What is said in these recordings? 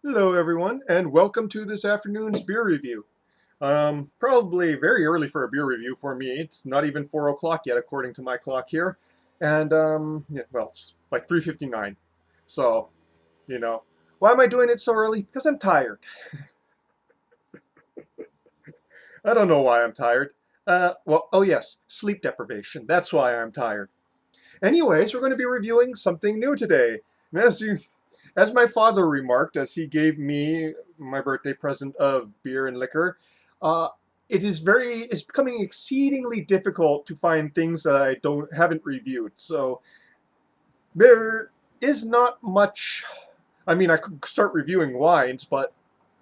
Hello, everyone, and welcome to this afternoon's beer review. Probably very early for a beer review for me. It's not even 4 o'clock yet, according to my clock here. And, yeah, well, it's like 3:59. So, you know, why am I doing it so early? Because I'm tired. I don't know why I'm tired. Oh yes, sleep deprivation. That's why I'm tired. Anyways, we're going to be reviewing something new today. And as my father remarked, as he gave me my birthday present of beer and liquor, uh, it's becoming exceedingly difficult to find things that I haven't reviewed. So there is not much. I mean, I could start reviewing wines, but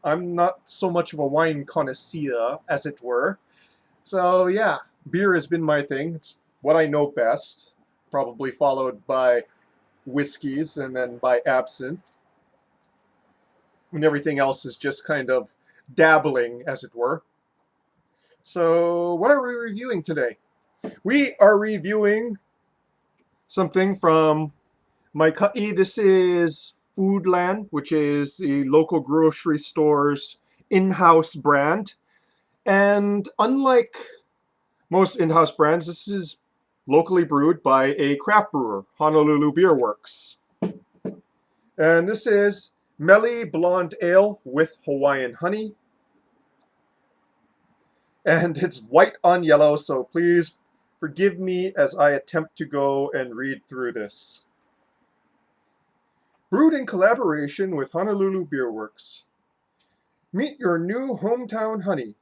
I'm not so much of a wine connoisseur, as it were. So yeah, beer has been my thing. It's what I know best, probably followed by whiskeys and then by absinthe. And everything else is just kind of dabbling, as it were. So, what are we reviewing today? We are reviewing something from Makai. This is Foodland, which is the local grocery store's in house brand. And unlike most in house brands, this is locally brewed by a craft brewer, Honolulu Beerworks. And this is Meli Blonde Ale with Hawaiian honey. And it's white on yellow, so please forgive me as I attempt to go and read through this. Brewed in collaboration with Honolulu Beerworks. Meet your new hometown honey.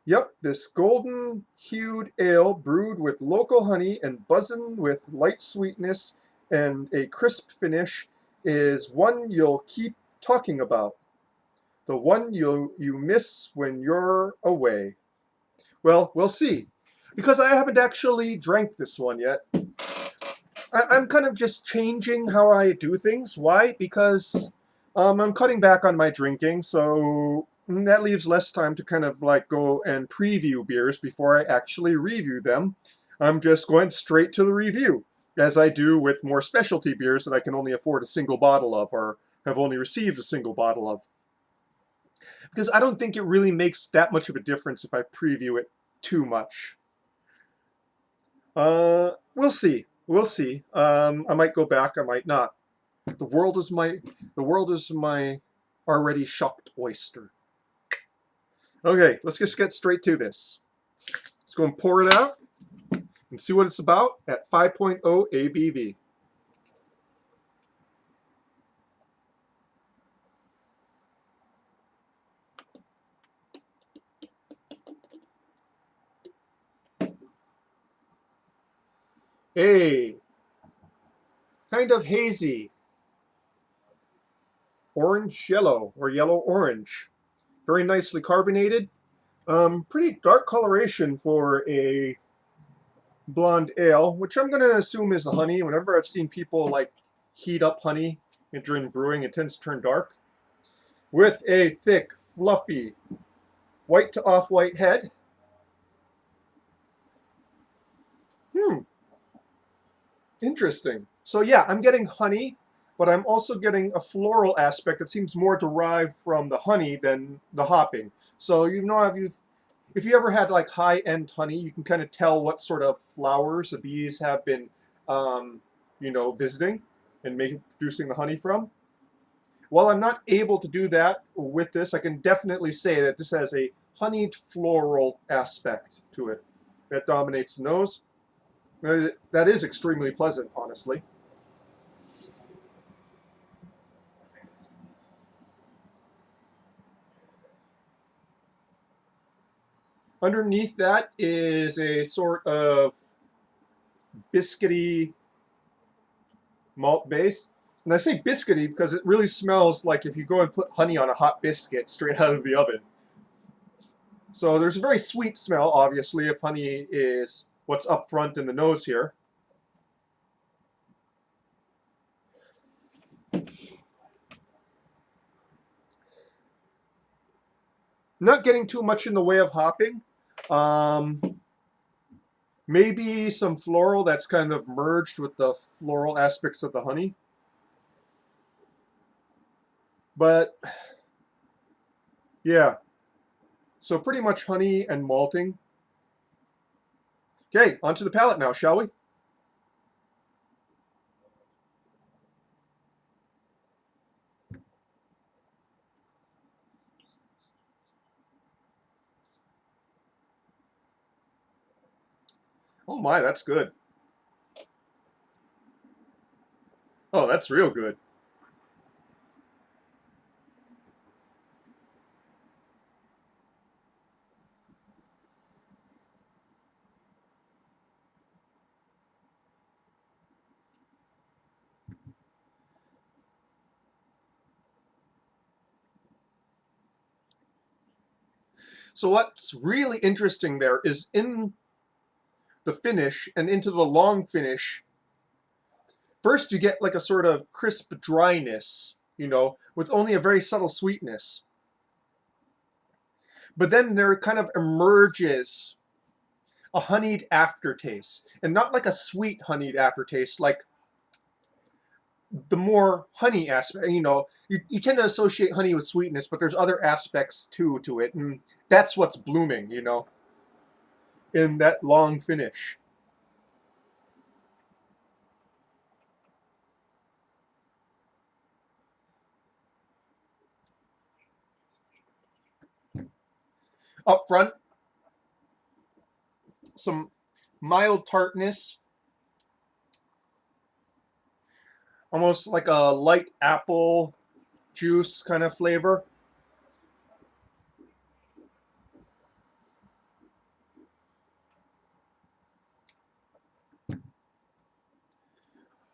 Yep, this golden hued ale brewed with local honey and buzzing with light sweetness and a crisp finish is one you'll keep talking about. The one you miss when you're away. Well, we'll see. Because I haven't actually drank this one yet. I'm kind of just changing how I do things. Why? Because I'm cutting back on my drinking, so that leaves less time to kind of like go and preview beers before I actually review them. I'm just going straight to the review, as I do with more specialty beers that I can only afford a single bottle of or have only received a single bottle of. Because I don't think it really makes that much of a difference if I preview it too much. We'll see. We'll see. I might go back. I might not. The world is my already shocked oyster. Okay, let's just get straight to this. Let's go and pour it out and see what it's about at 5.0 ABV. A kind of hazy, orange yellow or yellow orange, very nicely carbonated. Pretty dark coloration for a blonde ale, which I'm gonna assume is the honey. Whenever I've seen people like heat up honey during brewing, it tends to turn dark. With a thick, fluffy, white to off-white head. Hmm, interesting. So yeah, I'm getting honey, but I'm also getting a floral aspect that seems more derived from the honey than the hopping. So if you ever had like high-end honey, you can kind of tell what sort of flowers the bees have been, um, visiting and producing the honey from. While I'm not able to do that with this, I can definitely say that this has a honeyed floral aspect to it that dominates the nose. That is extremely pleasant, honestly. Underneath that is a sort of biscuity malt base. And I say biscuity because it really smells like if you go and put honey on a hot biscuit straight out of the oven. So there's a very sweet smell, obviously, if honey is what's up front in the nose here. Not getting too much in the way of hopping. Um, Maybe some floral that's kind of merged with the floral aspects of the honey. But Yeah, so pretty much honey and malting. Okay, onto the palate now, shall we? Oh my, that's good. Oh, that's real good. So what's really interesting there is in the finish and into the long finish, first you get like a sort of crisp dryness, with only a very subtle sweetness. But then there kind of emerges a honeyed aftertaste, and not like a sweet honeyed aftertaste, like the more honey aspect. You tend to associate honey with sweetness, but there's other aspects too to it, and that's what's blooming, in that long finish. Up front, some mild tartness, almost like a light apple juice kind of flavor.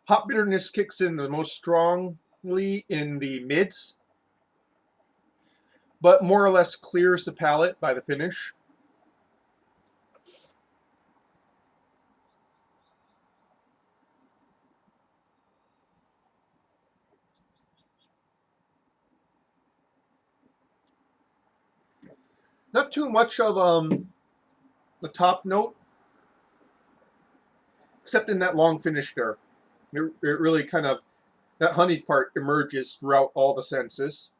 Hop bitterness kicks in the most strongly in the mids, but more or less clears the palate by the finish. Not too much of the top note, except in that long finish there. It really kind of, that honeyed part emerges throughout all the senses.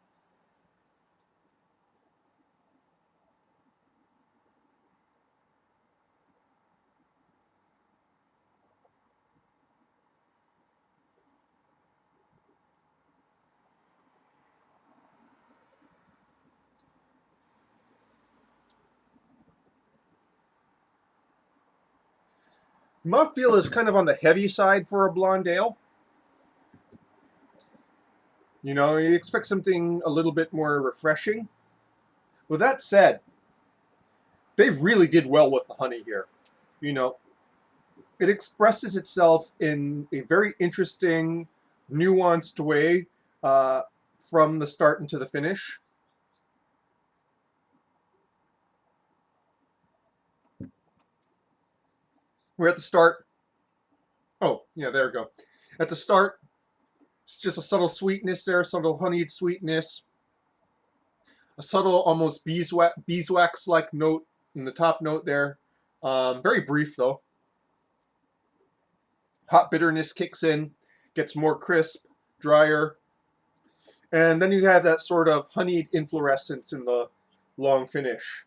Mouthfeel is kind of on the heavy side for a blonde ale. You expect something a little bit more refreshing. With that said, they really did well with the honey here. You know, it expresses itself in a very interesting, nuanced way from the start into the finish. We're at the start. Oh, yeah, there we go. At the start, it's just a subtle sweetness there, subtle honeyed sweetness, a subtle, almost beeswax like note in the top note there. Very brief though. Hot bitterness kicks in, gets more crisp, drier, and then you have that sort of honeyed inflorescence in the long finish.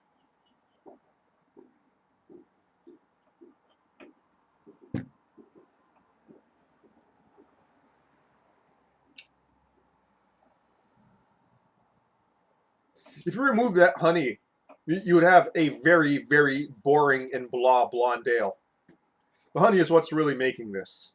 If you remove that honey, you would have a very, very boring and blah blonde ale. The honey is what's really making this.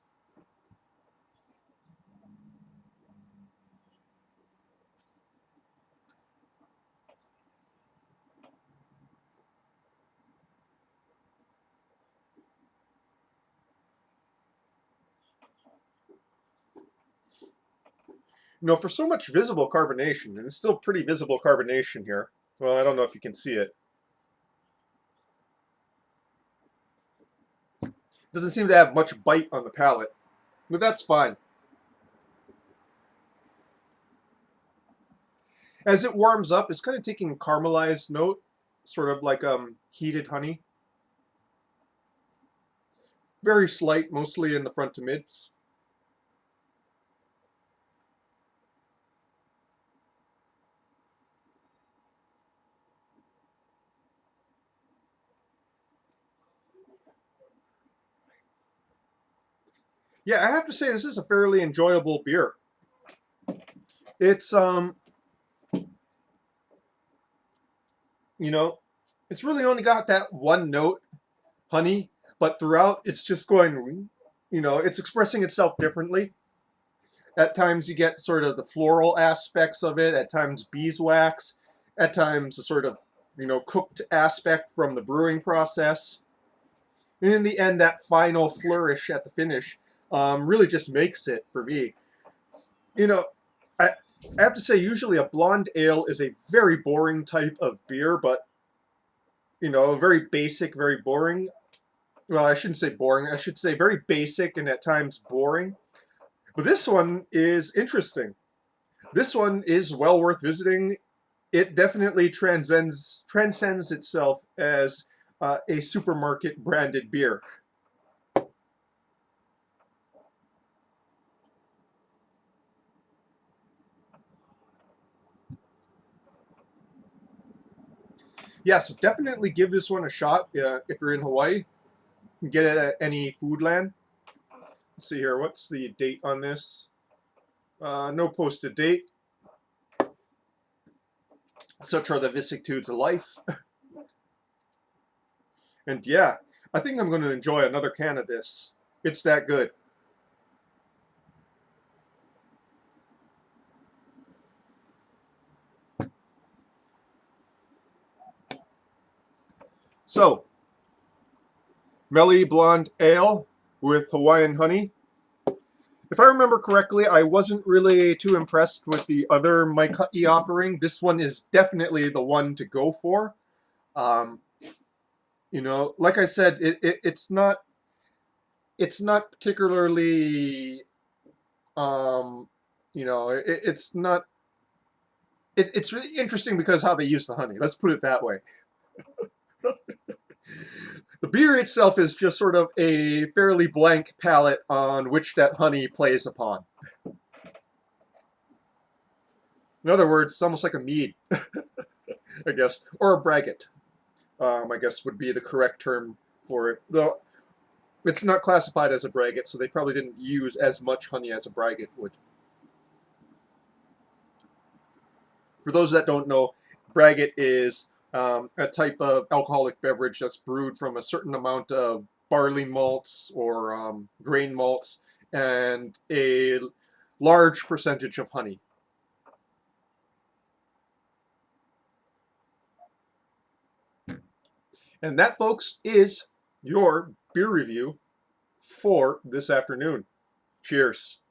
For so much visible carbonation, and it's still pretty visible carbonation here. Well, I don't know if you can see it. Doesn't seem to have much bite on the palate, but that's fine. As it warms up, it's kind of taking a caramelized note, sort of like heated honey. Very slight, mostly in the front to mids. Yeah, I have to say this is a fairly enjoyable beer. It's you know, it's really only got that one note, honey, but throughout it's just going, it's expressing itself differently. At times you get sort of the floral aspects of it, at times beeswax, at times a sort of, cooked aspect from the brewing process. And in the end, that final flourish at the finish really just makes it for me. You know, I, I have to say, usually a blonde ale is a very boring type of beer, but, very basic, very boring. Well, I shouldn't say boring. I should say very basic and at times boring. But this one is interesting. This one is well worth visiting. It definitely transcends itself as a supermarket branded beer. Yes, definitely give this one a shot if you're in Hawaii. You can get it at any Foodland. Let's see here. What's the date on this? No posted date. Such are the vicissitudes of life. And yeah, I think I'm going to enjoy another can of this. It's that good. So, Meli Blonde Ale with Hawaiian honey. If I remember correctly, I wasn't really too impressed with the other Makai offering. This one is definitely the one to go for. Um, like I said, it's not particularly it's not it's really interesting because how they use the honey. Let's put it that way. The beer itself is just sort of a fairly blank palette on which that honey plays upon. In other words, it's almost like a mead, I guess, or a braggot. I guess would be the correct term for it. Though it's not classified as a braggot, so they probably didn't use as much honey as a braggot would. For those that don't know, braggot is a type of alcoholic beverage that's brewed from a certain amount of barley malts or grain malts and a large percentage of honey. And that, folks, is your beer review for this afternoon. Cheers.